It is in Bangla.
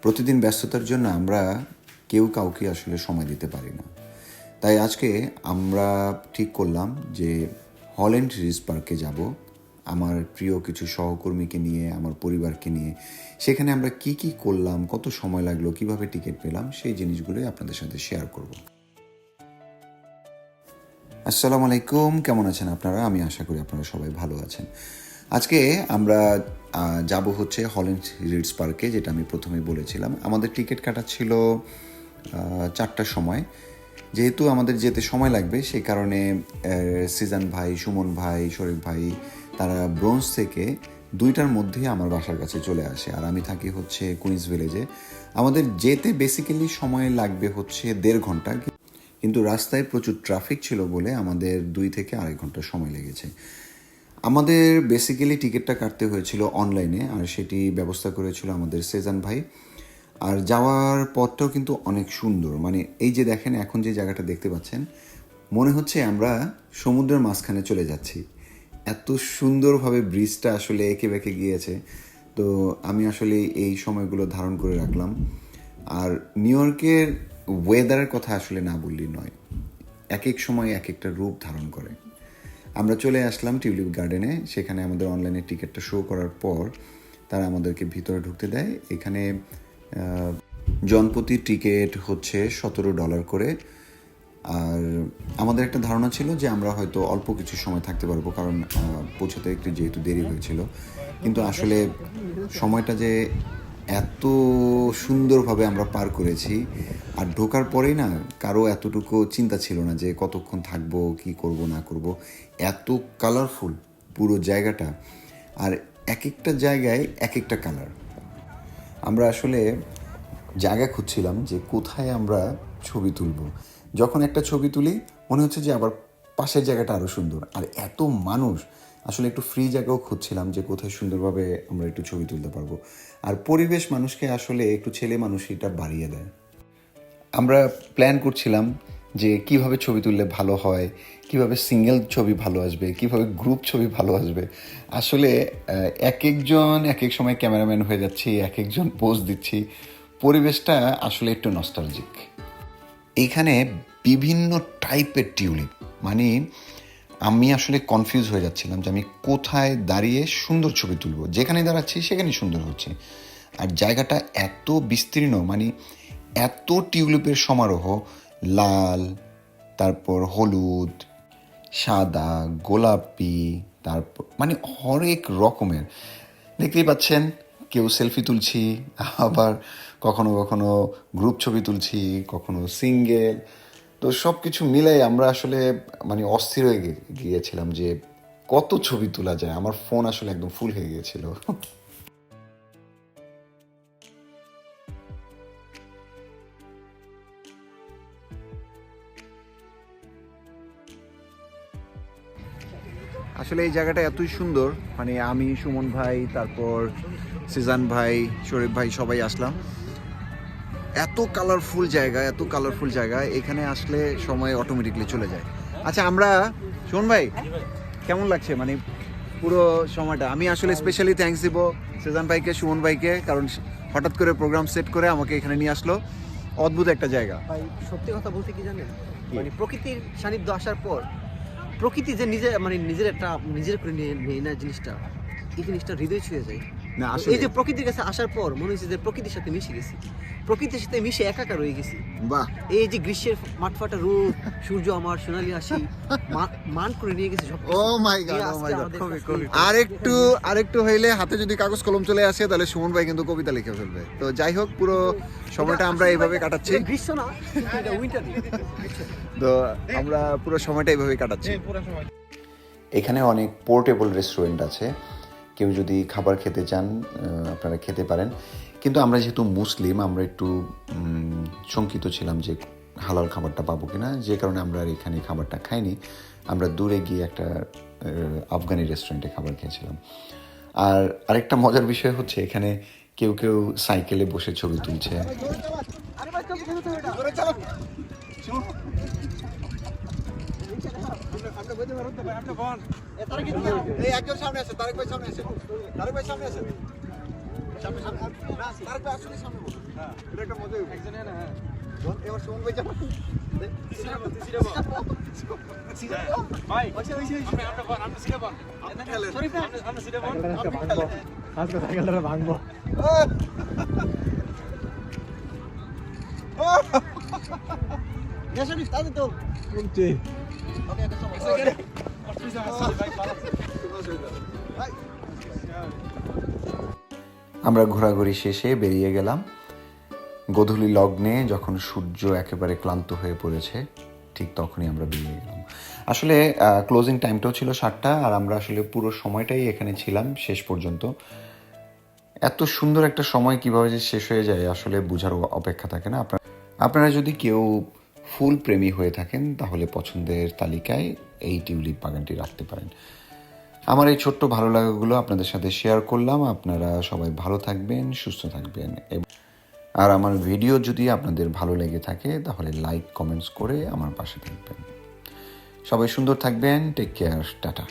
প্রতিদিন ব্যস্ততার জন্য আমরা কেউ কাউকে আসলে সময় দিতে পারি না। তাই আজকে আমরা ঠিক করলাম যে হল্যান্ড রিজ পার্কে যাব আমার প্রিয় কিছু সহকর্মীকে নিয়ে, আমার পরিবারকে নিয়ে। সেখানে আমরা কি কি করলাম, কত সময় লাগলো, কিভাবে টিকিট পেলাম, সেই জিনিসগুলোই আপনাদের সাথে শেয়ার করব। আসসালামু আলাইকুম, কেমন আছেন আপনারা? আমি আশা করি আপনারা সবাই ভালো আছেন। আজকে আমরা যাব হচ্ছে হল্যান্ড রিজ পার্কে, যেটা আমি প্রথমেই বলেছিলাম। আমাদের টিকিট কাটা ছিল 4টার সময়। যেহেতু আমাদের যেতে সময় লাগবে, সেই কারণে সিজান ভাই, সুমন ভাই, শরীফ ভাই তারা ব্রোঞ্জ থেকে 2টার মধ্যেই আমার বাসার কাছে চলে আসে। আর আমি থাকি হচ্ছে কুইন্স ভিলেজে। আমাদের যেতে বেসিক্যালি সময় লাগবে হচ্ছে 1.5 ঘন্টা, কিন্তু রাস্তায় প্রচুর ট্রাফিক ছিল বলে আমাদের 2 থেকে 2.5 ঘন্টা সময় লেগেছে। আমাদের বেসিক্যালি টিকিটটা কাটতে হয়েছিল অনলাইনে, আর সেটি ব্যবস্থা করেছিল আমাদের সেজান ভাই। আর যাওয়ার পথটাও কিন্তু অনেক সুন্দর। মানে এই যে দেখেন, এখন যে জায়গাটা দেখতে পাচ্ছেন, মনে হচ্ছে আমরা সমুদ্রের মাঝখানে চলে যাচ্ছি। এত সুন্দরভাবে ব্রিজটা আসলে এঁকে বেঁকে গিয়েছে। তো আমি আসলে এই সময়গুলো ধারণ করে রাখলাম। আর নিউ ইয়র্কের ওয়েদারের কথা আসলে না বললেই নয়, এক এক সময় এক একটা রূপ ধারণ করে। আমরা চলে আসলাম টিউলিপ গার্ডেনে। সেখানে আমাদের অনলাইনে টিকিটটা শো করার পর তারা আমাদেরকে ভিতরে ঢুকতে দেয়। এখানে জনপ্রতি টিকিট হচ্ছে $17 করে। আর আমাদের একটা ধারণা ছিল যে আমরা হয়তো অল্প কিছু সময় থাকতে পারবো, কারণ পৌঁছাতে একটু যেহেতু দেরি হয়েছিল। কিন্তু আসলে সময়টা যে এত সুন্দরভাবে আমরা পার করেছি, আর ঢোকার পরেই না কারো এতটুকু চিন্তা ছিল না যে কতক্ষণ থাকবো, কি করব না করব। এত কালারফুল পুরো জায়গাটা, আর এক একটা জায়গায় এক একটা কালার। আমরা আসলে জায়গা খুঁজছিলাম যে কোথায় আমরা ছবি তুলব। যখন একটা ছবি তুলি মনে হচ্ছে যে আবার পাশের জায়গাটা আরও সুন্দর। আর এত মানুষ, আসলে একটু ফ্রি জায়গাও খুঁজছিলাম যে কোথায় সুন্দরভাবে আমরা একটু ছবি তুলতে পারবো। আর পরিবেশ মানুষকে আসলে একটু ছেলে মানুষটা বাড়িয়ে দেয়। আমরা প্ল্যান করছিলাম যে কিভাবে ছবি তুললে ভালো হয়, কিভাবে সিঙ্গেল ছবি ভালো আসবে, কিভাবে গ্রুপ ছবি ভালো আসবে। আসলে এক একজন এক এক সময় ক্যামেরাম্যান হয়ে যাচ্ছি, এক একজন পোজ দিচ্ছি। পরিবেশটা আসলে একটু নস্টালজিক। এইখানে বিভিন্ন টাইপের টিউলিপ, মানে আমি আসলে কনফিউজ হয়ে যাচ্ছিলাম যে আমি কোথায় দাঁড়িয়ে সুন্দর ছবি তুলব। যেখানে দাঁড়াচ্ছি সেখানেই সুন্দর হচ্ছে। আর জায়গাটা এত বিস্তীর্ণ, মানে এত টিউলিপের সমারোহ, লাল, তারপর হলুদ, সাদা, গোলাপি, তারপর মানে হরেক রকমের। দেখতেই পাচ্ছেন, কেউ সেলফি তুলছি, আবার কখনো কখনো গ্রুপ ছবি তুলছি, কখনো সিঙ্গেল। তো সব কিছু মিলাই আমরা আসলে মানে অস্থির হয়ে গিয়েছিলাম যে কত ছবি তোলা যায়। আমার ফোন আসলে একদম ফুল হয়ে গিয়েছিল। আসলে এই জায়গাটা এতই সুন্দর, মানে আমি, সুমন ভাই, তারপর সিজান ভাই, শরীফ ভাই সবাই আসলাম। এত কালারফুল জায়গা, এত কালারফুল জায়গা, এখানে আসলে সময় অটোমেটিকলি চলে যায়। আচ্ছা, আমরা সুমন ভাই কেমন লাগছে মানে পুরো সময়টা? আমি আসলে স্পেশালি থ্যাঙ্কস দিব সিজান ভাইকে, সুমন ভাইকে, কারণ হঠাৎ করে প্রোগ্রাম সেট করে আমাকে এখানে নিয়ে আসলো। অদ্ভুত একটা জায়গা ভাই। সত্যি কথা বলতে কি জানেন, মানে প্রকৃতির সান্নিধ্য আসার পর প্রকৃতি যে নিজের করে নিয়ে না জিনিসটা, এই জিনিসটা হৃদয় ছুঁয়ে যায় না। এই যে প্রকৃতির কাছে আসার পর মনে হচ্ছে যে প্রকৃতির সাথে মিশে গেছি, প্রকৃতির সাথে মিশে একাকার হয়ে গেছি। বাহ! এই যে গ্রীষ্মের মাঠফাটা রূপ, সূর্য আমার সোনালি হাসি মান করে নিয়ে গেছে সব। ও মাই গড, ও মাই গড। আরেকটু হইলে হাতে যদি কাগজ কলম চলে আসে, তাহলে সুমন ভাই কিন্তু কবিতা লিখে ফেলবে। তো যাই হোক, পুরো সময়টা আমরা এইভাবে কাটাচ্ছি। গ্রীষ্ম না, এটা উইন্টার। তো আমরা পুরো সময়টা এইভাবে কাটাচ্ছি। এখানে অনেক পোর্টেবল রেস্টুরেন্ট আছে, কেউ যদি খাবার খেতে চান আপনারা খেতে পারেন। কিন্তু আমরা যেহেতু মুসলিম, আমরা একটু শঙ্কিত ছিলাম যে হালাল খাবারটা পাবো কিনা, যে কারণে আমরা আর এখানে খাবারটা খাইনি। আমরা দূরে গিয়ে একটা আফগানি রেস্টুরেন্টে খাবার খেয়েছিলাম। আর আরেকটা মজার বিষয় হচ্ছে, এখানে কেউ কেউ সাইকেলে বসে ছবি তুলছে। আজকে সাইকেলটা ভাঙবো। আমরা ঘোরাঘুরি শেষে বেরিয়ে গেলাম। গোধূলি লগ্নে যখন সূর্য একেবারে ক্লান্ত হয়ে পড়েছে ঠিক তখনই আমরা বেরিয়ে গেলাম। আসলে ক্লোজিং টাইমটাও ছিল 7টা, আর আমরা আসলে পুরো সময়টাই এখানে ছিলাম শেষ পর্যন্ত। এত সুন্দর একটা সময় কিভাবে যে শেষ হয়ে যায় আসলে বোঝার অপেক্ষা থাকে না। আপনারা যদি কেউ ফুল প্রেমী হয়ে থাকেন তাহলে পছন্দের তালিকায় এই টিউলিপ বাগানটি রাখতে পারেন। আমার এই ছোট্ট ভালো লাগাগুলো আপনাদের সাথে শেয়ার করলাম। আপনারা সবাই ভালো থাকবেন, সুস্থ থাকবেন, আর আমার ভিডিও যদি আপনাদের ভালো লেগে থাকে তাহলে লাইক কমেন্টস করে আমার পাশে থাকবেন। সবাই সুন্দর থাকবেন। Take care, tata.